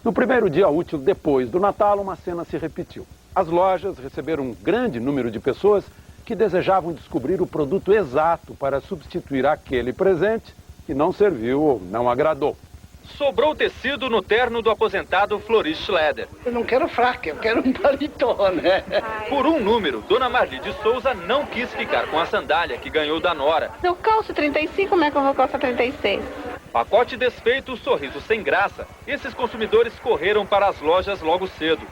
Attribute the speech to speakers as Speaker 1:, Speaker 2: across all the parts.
Speaker 1: No primeiro dia útil depois do Natal, uma cena se repetiu. As lojas receberam um grande número de pessoas que desejavam descobrir o produto exato para substituir aquele presente que não serviu ou não agradou.
Speaker 2: Sobrou tecido no terno do aposentado Floris Schleder.
Speaker 3: Eu não quero fraca, eu quero um paletó, né?
Speaker 2: Por um número, Dona Marli de Souza não quis ficar com a sandália que ganhou da nora.
Speaker 4: Eu calço 35, como é que eu vou calçar 36?
Speaker 2: Pacote desfeito, sorriso sem graça. Esses consumidores correram para as lojas logo cedo.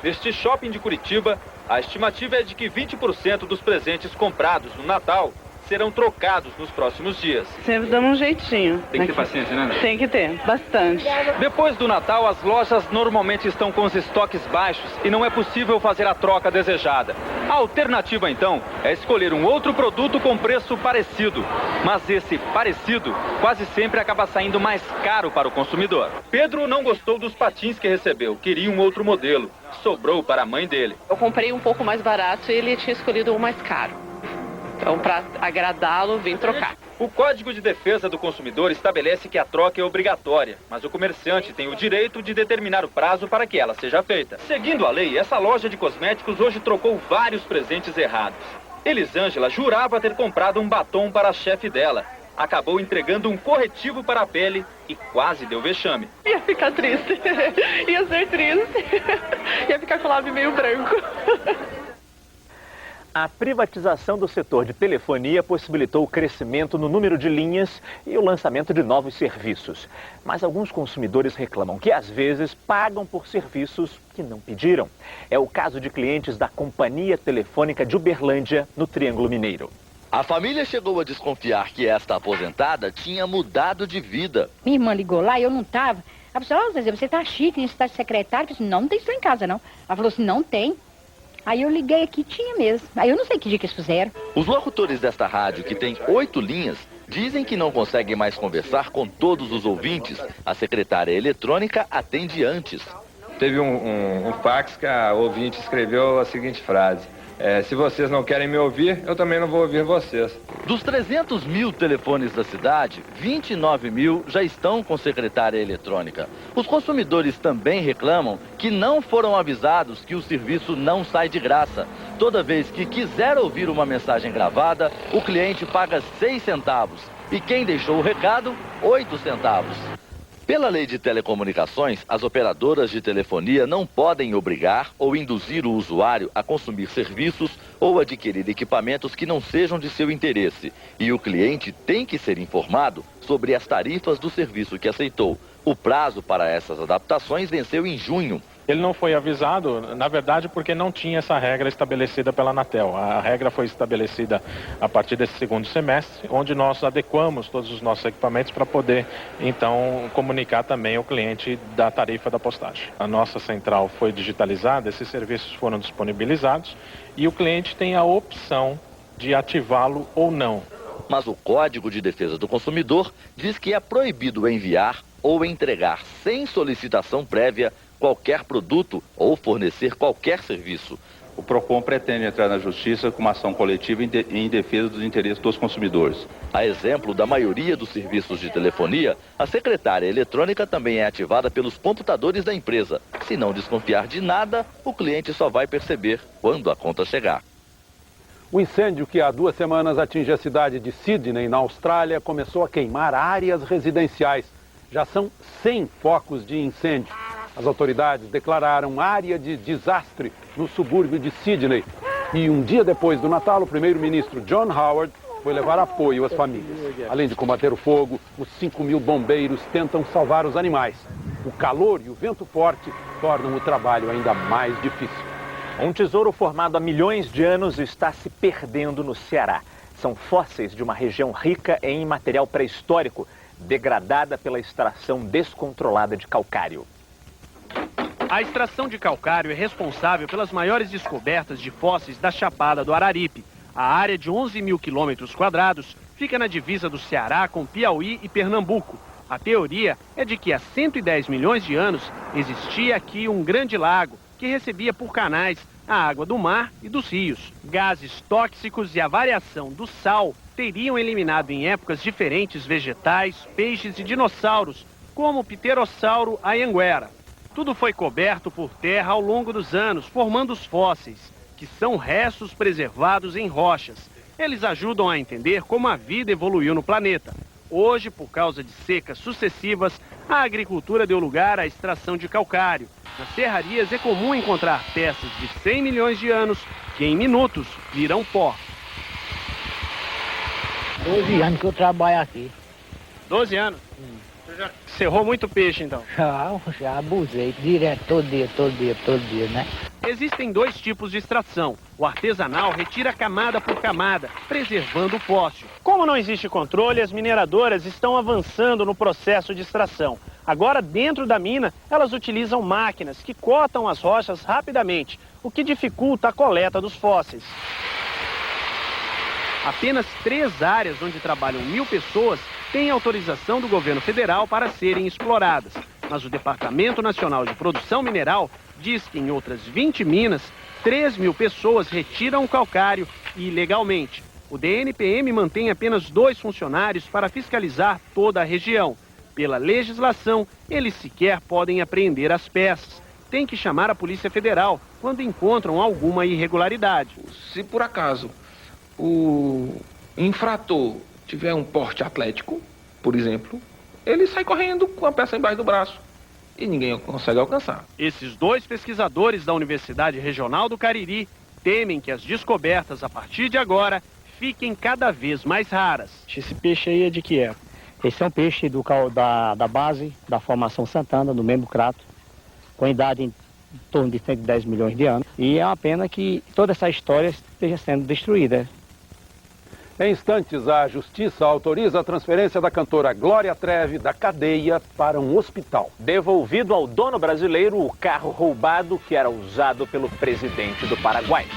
Speaker 2: Neste shopping de Curitiba, a estimativa é de que 20% dos presentes comprados no Natal serão trocados nos próximos dias.
Speaker 4: Sempre dando um jeitinho.
Speaker 2: Tem que ter paciência, né?
Speaker 4: Tem que ter, bastante.
Speaker 2: Depois do Natal, as lojas normalmente estão com os estoques baixos e não é possível fazer a troca desejada. A alternativa, então, é escolher um outro produto com preço parecido. Mas esse parecido quase sempre acaba saindo mais caro para o consumidor. Pedro não gostou dos patins que recebeu, queria um outro modelo. Sobrou para a mãe dele.
Speaker 5: Eu comprei um pouco mais barato e ele tinha escolhido um mais caro. Então, para agradá-lo, vim trocar.
Speaker 2: O Código de Defesa do Consumidor estabelece que a troca é obrigatória, mas o comerciante tem o direito de determinar o prazo para que ela seja feita. Seguindo a lei, essa loja de cosméticos hoje trocou vários presentes errados. Elisângela jurava ter comprado um batom para a chefe dela. Acabou entregando um corretivo para a pele e quase deu vexame.
Speaker 5: Ia ficar triste. Ia ser triste. Ia ficar com o lábio meio branco.
Speaker 6: A privatização do setor de telefonia possibilitou o crescimento no número de linhas e o lançamento de novos serviços. Mas alguns consumidores reclamam que, às vezes, pagam por serviços que não pediram. É o caso de clientes da Companhia Telefônica de Uberlândia, no Triângulo Mineiro.
Speaker 7: A família chegou a desconfiar que esta aposentada tinha mudado de vida.
Speaker 8: Minha irmã ligou lá e eu não estava. Ela falou assim, Zezé, você tá chique, você tá de secretária. Eu falei assim, não tem isso em casa, não. Ela falou assim, não tem. Aí eu liguei aqui, tinha mesmo. Aí eu não sei que dia que eles fizeram.
Speaker 7: Os locutores desta rádio, que tem 8 linhas, dizem que não conseguem mais conversar com todos os ouvintes. A secretária eletrônica atende antes.
Speaker 9: Teve um fax que a ouvinte escreveu a seguinte frase: se vocês não querem me ouvir, eu também não vou ouvir vocês.
Speaker 7: Dos 300 mil telefones da cidade, 29 mil já estão com secretária eletrônica. Os consumidores também reclamam que não foram avisados que o serviço não sai de graça. Toda vez que quiser ouvir uma mensagem gravada, o cliente paga 6 centavos. E quem deixou o recado, 8 centavos. Pela lei de telecomunicações, as operadoras de telefonia não podem obrigar ou induzir o usuário a consumir serviços ou adquirir equipamentos que não sejam de seu interesse. E o cliente tem que ser informado sobre as tarifas do serviço que aceitou. O prazo para essas adaptações venceu em junho.
Speaker 10: Ele não foi avisado, na verdade, porque não tinha essa regra estabelecida pela Anatel. A regra foi estabelecida a partir desse segundo semestre, onde nós adequamos todos os nossos equipamentos para poder, então, comunicar também ao cliente da tarifa da postagem. A nossa central foi digitalizada, esses serviços foram disponibilizados e o cliente tem a opção de ativá-lo ou não.
Speaker 7: Mas o Código de Defesa do Consumidor diz que é proibido enviar ou entregar sem solicitação prévia qualquer produto ou fornecer qualquer serviço.
Speaker 11: O PROCON pretende entrar na justiça com uma ação coletiva em defesa dos interesses dos consumidores.
Speaker 7: A exemplo da maioria dos serviços de telefonia, a secretária eletrônica também é ativada pelos computadores da empresa. Se não desconfiar de nada, o cliente só vai perceber quando a conta chegar.
Speaker 1: O incêndio que há 2 semanas atinge a cidade de Sydney, na Austrália, começou a queimar áreas residenciais. Já são 100 focos de incêndio. As autoridades declararam área de desastre no subúrbio de Sydney. E um dia depois do Natal, o primeiro-ministro John Howard foi levar apoio às famílias. Além de combater o fogo, os 5.000 bombeiros tentam salvar os animais. O calor e o vento forte tornam o trabalho ainda mais difícil.
Speaker 6: Um tesouro formado há milhões de anos está se perdendo no Ceará. São fósseis de uma região rica em material pré-histórico, degradada pela extração descontrolada de calcário.
Speaker 12: A extração de calcário é responsável pelas maiores descobertas de fósseis da Chapada do Araripe. A área de 11 mil quilômetros quadrados fica na divisa do Ceará com Piauí e Pernambuco. A teoria é de que há 110 milhões de anos existia aqui um grande lago que recebia por canais a água do mar e dos rios. Gases tóxicos e a variação do sal teriam eliminado em épocas diferentes vegetais, peixes e dinossauros, como o pterossauro anhanguera. Tudo foi coberto por terra ao longo dos anos, formando os fósseis, que são restos preservados em rochas. Eles ajudam a entender como a vida evoluiu no planeta. Hoje, por causa de secas sucessivas, a agricultura deu lugar à extração de calcário. Nas serrarias é comum encontrar peças de 100 milhões de anos que em minutos viram pó.
Speaker 3: 12 anos que eu trabalho aqui.
Speaker 12: 12 anos? Você já cerrou muito peixe, então?
Speaker 3: Já abusei, direto, todo dia, né?
Speaker 12: Existem dois tipos de extração. O artesanal retira camada por camada, preservando o fóssil. Como não existe controle, as mineradoras estão avançando no processo de extração. Agora, dentro da mina, elas utilizam máquinas que cortam as rochas rapidamente, o que dificulta a coleta dos fósseis. Apenas 3 áreas onde trabalham 1.000 pessoas têm autorização do governo federal para serem exploradas. Mas o Departamento Nacional de Produção Mineral diz que em outras 20 minas, 3.000 pessoas retiram o calcário ilegalmente. O DNPM mantém apenas 2 funcionários para fiscalizar toda a região. Pela legislação, eles sequer podem apreender as peças. Tem que chamar a Polícia Federal quando encontram alguma irregularidade.
Speaker 13: Se por acaso o infrator tiver um porte atlético, por exemplo, ele sai correndo com a peça embaixo do braço e ninguém consegue alcançar.
Speaker 12: Esses 2 pesquisadores da Universidade Regional do Cariri temem que as descobertas a partir de agora fiquem cada vez mais raras.
Speaker 14: Esse peixe aí é de que época? Esse é um peixe da base da Formação Santana, do Membo Crato, com idade em torno de 110 milhões de anos. E é uma pena que toda essa história esteja sendo destruída.
Speaker 1: Em instantes, a Justiça autoriza a transferência da cantora Glória Trevi da cadeia para um hospital.
Speaker 6: Devolvido ao dono brasileiro o carro roubado que era usado pelo presidente do Paraguai.